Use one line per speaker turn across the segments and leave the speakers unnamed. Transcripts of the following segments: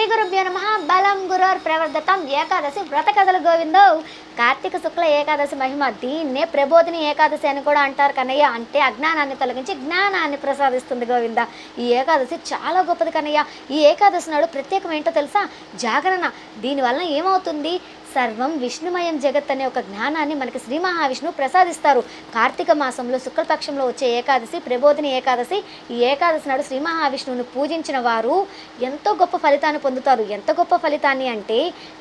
శ్రీ గురుభ్యో నమః. బలం గురోర్ ప్రవర్ధతం. ఏకాదశి వ్రత కథలు గోవిందో. కార్తీక శుక్ల ఏకాదశి మహిమ. దీన్నే ప్రబోధిని ఏకాదశి అని కూడా అంటారు కన్నయ్య. అంటే అజ్ఞానాన్ని తొలగించి జ్ఞానాన్ని ప్రసాదిస్తుంది గోవింద. ఈ ఏకాదశి చాలా గొప్పది కన్నయ్య. ఈ ఏకాదశి నాడు ప్రత్యేకం ఏంటో తెలుసా? జాగరణ. దీనివల్ల ఏమవుతుంది? సర్వం విష్ణుమయం జగత్ అనే ఒక జ్ఞానాన్ని మనకి శ్రీ మహావిష్ణువు ప్రసాదిస్తారు. కార్తీక మాసంలో శుక్లపక్షంలో వచ్చే ఏకాదశి ప్రబోధిని ఏకాదశి. ఈ ఏకాదశి నాడు శ్రీ మహావిష్ణువుని పూజించిన వారు ఎంతో గొప్ప ఫలితాన్ని పొందుతారు. ఎంత గొప్ప ఫలితాన్ని అంటే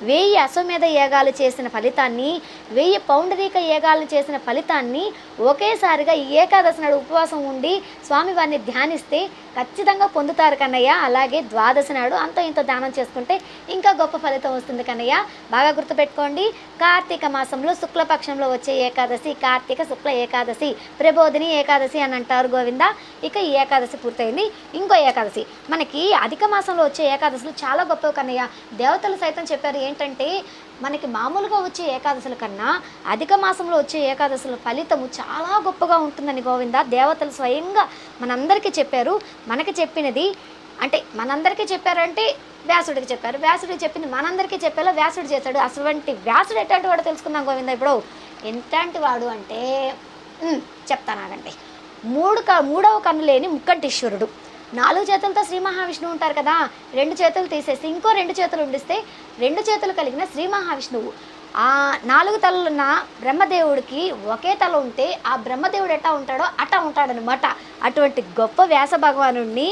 1000 అశ్వమేధ యాగాలు చేసిన ఫలితాన్ని, 1000 పౌండరీక యాగాలు చేసిన ఫలితాన్ని ఒకేసారిగా ఈ ఏకాదశి నాడు ఉపవాసం ఉండి స్వామివారిని ధ్యానిస్తే ఖచ్చితంగా పొందుతారు కన్నయ్య. అలాగే ద్వాదశి నాడు అంత ఇంత దానం చేసుకుంటే ఇంకా గొప్ప ఫలితం వస్తుంది కన్నయ్య. బాగా గుర్తుపెట్టుకోండి. కార్తీక మాసంలో శుక్లపక్షంలో వచ్చే ఏకాదశి కార్తీక శుక్ల ఏకాదశి, ప్రబోధిని ఏకాదశి అని అంటారు గోవింద. ఇక ఈ ఏకాదశి పూర్తయింది. ఇంకో ఏకాదశి మనకి అధిక మాసంలో వచ్చే ఏకాదశులు చాలా గొప్పవి కన్నయ్య. దేవతలు సైతం చెప్పారు ఏంటంటే మనకి మామూలుగా వచ్చే ఏకాదశుల కన్నా అధిక మాసంలో వచ్చే ఏకాదశుల ఫలితము చాలా గొప్పగా ఉంటుందని గోవింద దేవతలు స్వయంగా మనందరికీ చెప్పారు. మనకి చెప్పినది అంటే మనందరికీ చెప్పారంటే వ్యాసుడికి చెప్పారు, వ్యాసుడికి చెప్పింది మనందరికీ చెప్పేలా వ్యాసుడు చేశాడు. అటువంటి వ్యాసుడు ఎట్లాంటి వాడు తెలుసుకుందాం గోవింద. ఇప్పుడు ఎంతటి వాడు అంటే చెప్తానాగండి. మూడవ కన్ను లేని ముక్కంటీశ్వరుడు. 4 చేతులతో శ్రీ మహావిష్ణువు ఉంటారు కదా. 2 చేతులు తీసేసి ఇంకో 2 చేతులు ఉండిస్తే 2 చేతులు కలిగిన శ్రీ మహావిష్ణువు. ఆ 4 తలలున్న బ్రహ్మదేవుడికి ఒకే తల ఉంటే ఆ బ్రహ్మదేవుడు ఎట్టా ఉంటాడో అట్టా ఉంటాడనమాట. అటువంటి గొప్ప వ్యాస భగవానుడిని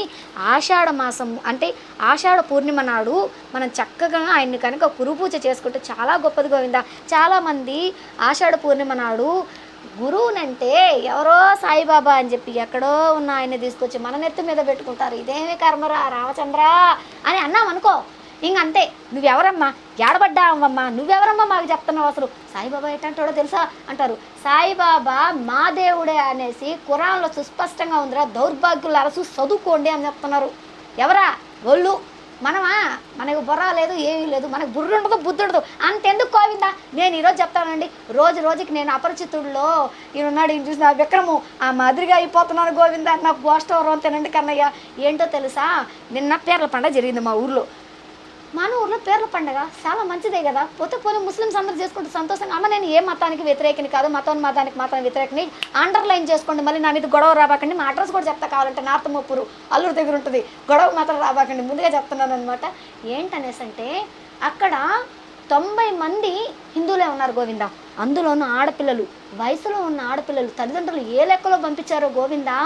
ఆషాఢ మాసం అంటే ఆషాఢ పూర్ణిమ నాడు మనం చక్కగా ఆయన్ని కనుక కురుపూజ చేసుకుంటే చాలా గొప్పది గోవింద. చాలామంది ఆషాఢ పూర్ణిమ నాడు గురువునంటే ఎవరో సాయిబాబా అని చెప్పి ఎక్కడో ఉన్న ఆయన్ని తీసుకొచ్చి మన నెత్తి మీద పెట్టుకుంటారు. ఇదేమి కర్మరా రామచంద్ర అని అన్నామనుకో ఇంకంతే. నువ్వెవరమ్మా, ఏడబడ్డావమ్మా, నువ్వెవరమ్మా మాకు చెప్తున్నావు, అసలు సాయిబాబా ఎట్టంటాడో తెలుసా అంటారు. సాయిబాబా మా దేవుడే అనేసి ఖురాన్లో సుస్పష్టంగా ఉందిరా. దౌర్భాగ్యులు అరసు చదువుకోండి అని చెప్తున్నారు. ఎవరా ఒళ్ళు? మనమా? మనకు బుర్ర లేదు, ఏమీ లేదు. మనకు బుర్ర ఉండదు, బుద్ధి ఉండదు. అంతెందుకు గోవిందా, నేను ఈరోజు చెప్తానండి. రోజుకి నేను అపరిచితుల్లో ఈయనున్నాడు, ఈయన చూసి నా విక్రము ఆ మాదిరిగా అయిపోతున్నాను గోవిందా. నాకు గోష్టవరం తినండి కన్నయ్య. ఏంటో తెలుసా, నిన్న పీర్ల పండుగ జరిగింది మా ఊర్లో. మన ఊర్లో పీర్ల పండుగ చాలా మంచిదే కదా. పోనీ ముస్లిమ్స్ అందరూ చేసుకుంటూ సంతోషంగా. అమ్మ నేను ఏ మతానికి వ్యతిరేకని కాదు, మతానికి మాత్రం వ్యతిరేకని అండర్లైన్ చేసుకోండి. మళ్ళీ నా మీద గొడవ రాబాకండి. మా అడ్రస్ కూడా చెప్తా కావాలంటే, నార్త్ మొప్పూరు అల్లూరు దగ్గర ఉంటుంది. గొడవ మాత్రం రాబాకండి, ముందుగా చెప్తున్నాను అనమాట. ఏంటనేసి అంటే అక్కడ 90 మంది హిందువులే ఉన్నారు గోవింద. అందులోనూ ఆడపిల్లలు, వయసులో ఉన్న ఆడపిల్లలు తల్లిదండ్రులు ఏ లెక్కలో పంపించారో గోవిందా.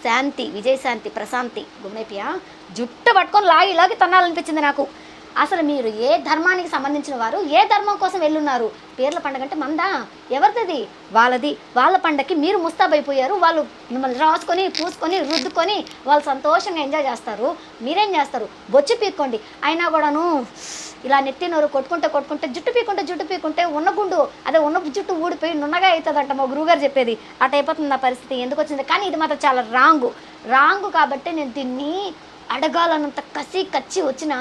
శాంతి, విజయశాంతి, ప్రశాంతి గుమ్మేపియా జుట్టు పట్టుకొని లాగి తన్నాలనిపించింది నాకు. అసలు మీరు ఏ ధర్మానికి సంబంధించిన వారు, ఏ ధర్మం కోసం వెళ్ళున్నారు? పీర్ల పండగ అంటే మందా? ఎవరిది? వాళ్ళది. వాళ్ళ పండగకి మీరు ముస్తాబైపోయారు. వాళ్ళు మిమ్మల్ని రాసుకొని పూసుకొని రుద్దుకొని వాళ్ళు సంతోషంగా ఎంజాయ్ చేస్తారు. మీరేం చేస్తారు? బొచ్చు పీక్కోండి. అయినా కూడాను ఇలా నెత్తి నోరు కొట్టుకుంటే జుట్టు పీకుంటే ఉన్న గుండు అదే ఉన్న జుట్టు ఊడిపోయి నున్నగా అవుతుందంట మా గురువుగారు చెప్పేది. అటు అయిపోతుంది నా పరిస్థితి. ఎందుకు వచ్చింది? కానీ ఇది మాత్రం చాలా రాంగు కాబట్టి నేను దీన్ని అడగాలన్నంత కచ్చి వచ్చిన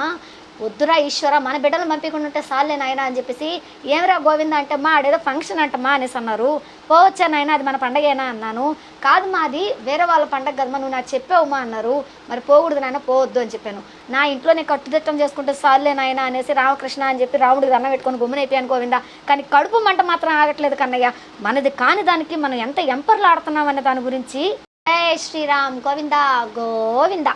వద్దురా ఈశ్వర, మన బిడ్డలు పంపించకుండా ఉంటే సార్లే నాయన అని చెప్పేసి. ఏమరా గోవింద అంటే మా ఆడేదో ఫంక్షన్ అంటమ్మా అనేసి అన్నారు. పోవచ్చా నాయన, అది మన పండగేనా అన్నాను. కాదు మాది వేరే వాళ్ళ పండగ కదమ్మా, నువ్వు నాకు చెప్పావుమా అన్నారు. మరి పోకూడదు నాయన, పోవద్దు అని చెప్పాను. నా ఇంట్లో నేను కట్టుదిట్టం చేసుకుంటే సార్లే నాయన అనేసి రామకృష్ణ అని చెప్పి రాముడికి దండం పెట్టుకొని గుమ్మనైపోయాను గోవింద. కానీ కడుపు మంట మాత్రం ఆగట్లేదు కన్నయ్య. మనది కాని దానికి మనం ఎంత ఎంపర్లు ఆడుతున్నాం అనే దాని గురించి. జై శ్రీరామ్ గోవింద గోవింద.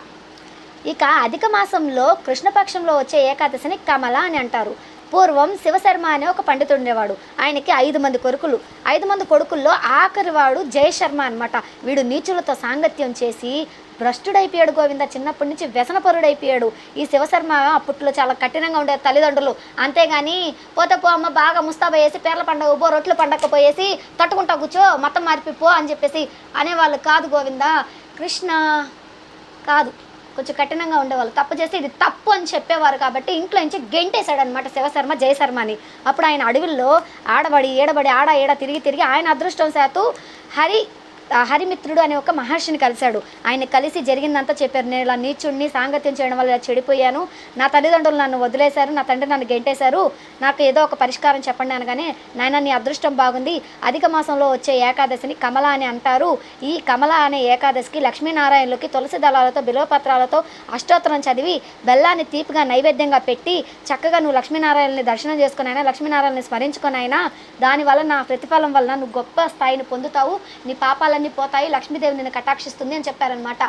ఇక అధిక మాసంలో కృష్ణపక్షంలో వచ్చే ఏకాదశిని కమల అని అంటారు. పూర్వం శివశర్మ అనే ఒక పండితుడు ఉండేవాడు. ఆయనకి 5 మంది కొడుకులు. 5 మంది కొడుకుల్లో ఆఖరివాడు జయశర్మ అనమాట. వీడు నీచులతో సాంగత్యం చేసి భ్రష్టుడైపోయాడు గోవింద. చిన్నప్పటి నుంచి వ్యసనపరుడైపోయాడు. ఈ శివశర్మ అప్పట్లో చాలా కఠినంగా ఉండే తల్లిదండ్రులు. అంతేగాని పోతే పో అమ్మ బాగా ముస్తాబా వేసి పీర్ల పండగ పో, రొట్టెల పండగ పోయేసి తట్టుకుంటా కూర్చో, మతం మారిపో అని చెప్పేసి అనేవాళ్ళు కాదు గోవింద. కృష్ణ కాదు, కొంచెం కఠినంగా ఉండేవాళ్ళు. తప్పు చేస్తే ఇది తప్పు అని చెప్పేవారు కాబట్టి ఇంట్లో నుంచి గెంటేశాడు అనమాట శివశర్మ జయశర్మ అని. అప్పుడు ఆయన అడవుల్లో ఏడబడి ఆడ తిరిగి ఆయన అదృష్టం శాతు హరి హరిమిత్రుడు అనే ఒక మహర్షిని కలిశాడు. ఆయన కలిసి జరిగిందంతా చెప్పారు. నేను ఇలా నీచుడిని, సాంగత్యం చేయడం వల్ల ఇలా చెడిపోయాను, నా తల్లిదండ్రులు నన్ను వదిలేశారు, నా తండ్రి నన్ను గెంటేశారు, నాకు ఏదో ఒక పరిష్కారం చెప్పండి అనగానే, నాయన నీ అదృష్టం బాగుంది, అధిక మాసంలో వచ్చే ఏకాదశిని కమల అని అంటారు. ఈ కమల అనే ఏకాదశికి లక్ష్మీనారాయణులకి తులసి దళాలతో బిల్వపత్రాలతో అష్టోత్తరం చదివి బెల్లాన్ని తీపిగా నైవేద్యంగా పెట్టి చక్కగా నువ్వు లక్ష్మీనారాయణని దర్శనం చేసుకునైనా, లక్ష్మీనారాయణని స్మరించుకునైనా, దానివల్ల నా ప్రతిఫలం వల్ల నువ్వు గొప్ప స్థాయిని పొందుతావు, నీ పాపాలన్నీ పోతాయి, లక్ష్మీదేవి నిన్ను కటాక్షిస్తుంది అని చెప్పారనమాట.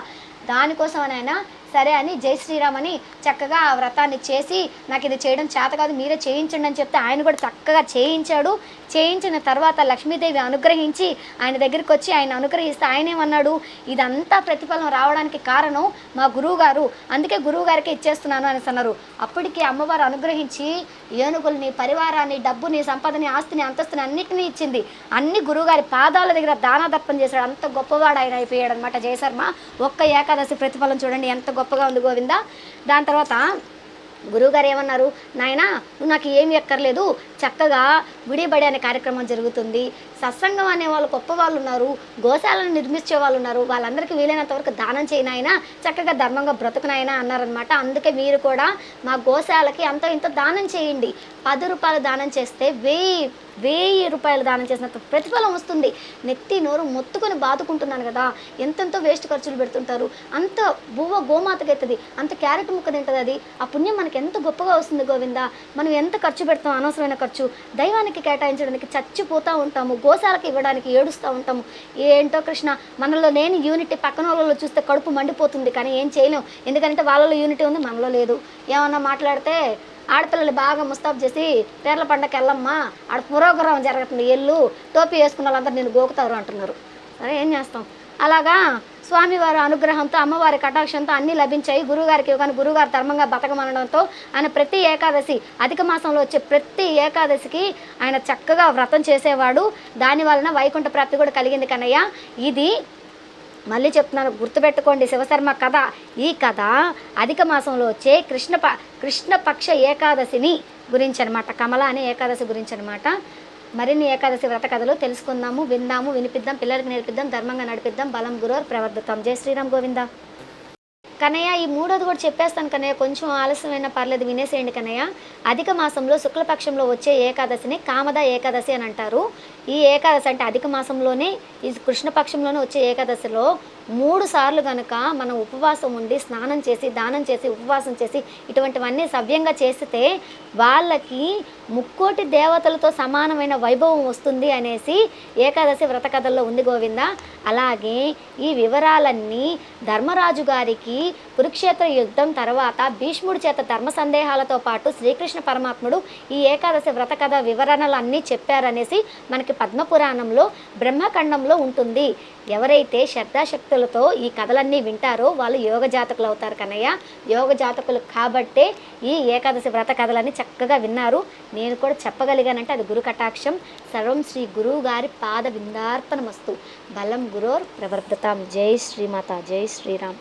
దానికోసం ఆయన సరే అని జై శ్రీరామ్ అని చక్కగా ఆ వ్రతాన్ని చేసి, నాకు ఇది చేయడం చేత కాదు మీరే చేయించండి అని చెప్తే ఆయన కూడా చక్కగా చేయించాడు. చేయించిన తర్వాత లక్ష్మీదేవి అనుగ్రహించి ఆయన దగ్గరికి వచ్చి ఆయన అనుగ్రహిస్తే ఆయన ఏమన్నాడు, ఇదంతా ప్రతిఫలం రావడానికి కారణం మా గురువుగారు, అందుకే గురువుగారికి ఇచ్చేస్తున్నాను అని అన్నారు. అప్పటికి అమ్మవారు అనుగ్రహించి ఏనుగుల్ని, పరివారాన్ని, డబ్బుని, సంపదని, ఆస్తిని, అంతస్తుని అన్నిటినీ ఇచ్చింది. అన్ని గురువుగారి పాదాల దగ్గర దానాదర్పణ చేశాడు. అంత గొప్పవాడు ఆయన అయిపోయాడు అనమాట జయశర్మ. ఒక్క ఏకాదశి ప్రతిఫలం చూడండి ఎంత గొప్పగా ఉంది గోవింద. దాని తర్వాత గురువుగారు ఏమన్నారు, నాయనా నువ్వు నాకు ఏమి ఎక్కర్లేదు, చక్కగా విడిబడి అనే కార్యక్రమం జరుగుతుంది, సత్సంగం అనే వాళ్ళు గొప్ప వాళ్ళు ఉన్నారు, గోశాలను నిర్మించే వాళ్ళు ఉన్నారు, వాళ్ళందరికీ వీలైనంత వరకు దానం చేయనాయనా, చక్కగా ధర్మంగా బ్రతుకునాయనా అన్నారనమాట. అందుకే మీరు కూడా మా గోశాలకి అంత ఇంత దానం చేయండి. 10 రూపాయలు దానం చేస్తే 1000 రూపాయలు దానం చేసినంత ప్రతిఫలం వస్తుంది. నెత్తి నోరు మొత్తుకొని బాదుకుంటున్నాను కదా, ఎంతెంతో వేస్ట్ ఖర్చులు పెడుతుంటారు, అంత బువ్వ గోమాతకి అవుతుంది, అంత క్యారెట్ ముక్క తింటుంది, అది ఆ పుణ్యం మనకి ఎంత గొప్పగా వస్తుంది గోవింద. మనం ఎంత ఖర్చు పెడతాం, అనవసరమైన ఖర్చు, దైవానికి కేటాయించడానికి చచ్చిపోతూ ఉంటాము, గోశాలకు ఇవ్వడానికి ఏడుస్తూ ఉంటాము. ఏంటో కృష్ణ, మనలో లేని యూనిటీ పక్కన వాళ్ళలో చూస్తే కడుపు మండిపోతుంది, కానీ ఏం చేయలేం, ఎందుకంటే వాళ్ళలో యూనిటీ ఉంది, మనలో లేదు. ఏమన్నా మాట్లాడితే ఆడపిల్లలు బాగా ముస్తాబు చేసి పేర్ల పండగకి వెళ్ళమ్మా, ఆడ పురోగ్రామం జరుగుతుంది, ఎల్లు టోపీ వేసుకున్న వాళ్ళందరూ నేను గోకుతారు అంటున్నారు. సరే ఏం చేస్తాం. అలాగా స్వామివారి అనుగ్రహంతో, అమ్మవారి కటాక్షంతో అన్నీ లభించాయి. గురువుగారికి ఇవ్వగానే గురువుగారు ధర్మంగా బతకమనడంతో ఆయన ప్రతి ఏకాదశి, అధిక మాసంలో వచ్చే ప్రతి ఏకాదశికి ఆయన చక్కగా వ్రతం చేసేవాడు. దాని వలన వైకుంఠ ప్రాప్తి కూడా కలిగింది కన్నయ్య. ఇది మళ్ళీ చెప్తున్నాను, గుర్తుపెట్టుకోండి శివశర్మ కథ. ఈ కథ అధిక మాసంలో వచ్చే కృష్ణపక్ష ఏకాదశిని గురించి అనమాట, కమల అనే ఏకాదశి గురించి అనమాట. మరిన్ని ఏకాదశి వ్రత కథలు తెలుసుకుందాము, విందాము, వినిపిద్దాం, పిల్లలకి నేర్పిద్దాం, ధర్మంగా నడిపిద్దాం. బలం గురోర్ ప్రవర్ధతాం. జై శ్రీరామ్ గోవింద. కన్నయ్య ఈ మూడోది కూడా చెప్పేస్తాను కన్నయ్య, కొంచెం ఆలస్యమైనా పర్లేదు, వినేసేయండి కన్నయ్య. అధిక మాసంలో శుక్లపక్షంలో వచ్చే ఏకాదశిని కామద ఏకాదశి అని అంటారు. ఈ ఏకాదశి అంటే అధిక మాసంలోనే, ఈ కృష్ణపక్షంలోనే వచ్చే ఏకాదశిలో 3 సార్లు కనుక మనం ఉపవాసం ఉండి స్నానం చేసి, దానం చేసి, ఉపవాసం చేసి ఇటువంటివన్నీ సవ్యంగా చేస్తే వాళ్ళకి ముక్కోటి దేవతలతో సమానమైన వైభవం వస్తుంది అనేసి ఏకాదశి వ్రత కథల్లో ఉంది గోవింద. అలాగే ఈ వివరాలన్నీ ధర్మరాజు గారికి కురుక్షేత్ర యుద్ధం తర్వాత భీష్ముడి చేత ధర్మ సందేహాలతో పాటు శ్రీకృష్ణ పరమాత్ముడు ఈ ఏకాదశి వ్రత కథ వివరణలు అన్నీ చెప్పారనేసి మనకి పద్మపురాణంలో బ్రహ్మఖండంలో ఉంటుంది. ఎవరైతే శ్రద్ధాశక్తులతో ఈ కథలన్నీ వింటారో వాళ్ళు యోగ జాతకులు అవుతారు కన్నయ్య. యోగ జాతకులు కాబట్టే ఈ ఏకాదశి వ్రత కథలన్నీ చక్కగా విన్నారు. నేను కూడా చెప్పగలిగానంటే అది గురు కటాక్షం. సర్వం శ్రీ గురువు గారి పాద విందార్పణమస్తు. బలం గురోర్ ప్రవర్ధతాం. జై శ్రీమాత. జై శ్రీరామ్.